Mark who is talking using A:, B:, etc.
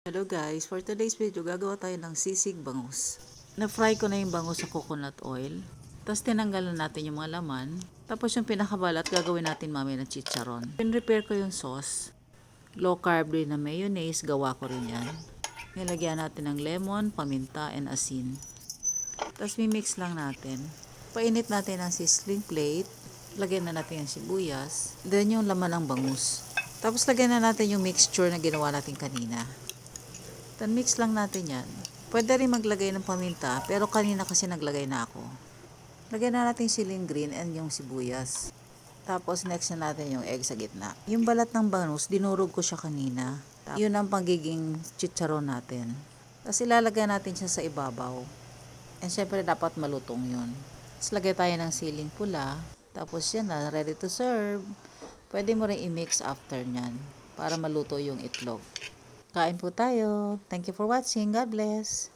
A: Hello guys, for today's video gagawa tayo ng sisig bangus. Na-fry ko na yung bangus sa coconut oil. Tapos tinanggalan natin yung mga laman. Tapos yung pinakabalat gagawin natin mamaya ng chicharon. Pin-repair ko yung sauce. Low carb din na mayonnaise, gawa ko rin yan. Nilagyan natin ng lemon, paminta, and asin. Tapos mimix lang natin. Painit natin ang sizzling plate. Lagyan na natin yung sibuyas. Then yung laman ng bangus. Tapos lagyan na natin yung mixture na ginawa natin kanina. Then mix lang natin yan. Pwede rin maglagay ng paminta, pero kanina kasi naglagay na ako. Lagyan na natin siling green and yung sibuyas. Tapos next na natin yung egg sa gitna. Yung balat ng bangus, dinurog ko siya kanina. Yun ang pagiging chicharon natin. Tapos ilalagay natin siya sa ibabaw. And syempre dapat malutong yun. Tapos lagay tayo ng siling pula. Tapos yan na, ready to serve. Pwede mo rin i-mix after nyan para maluto yung itlog. Kain po tayo. Thank you for watching. God bless.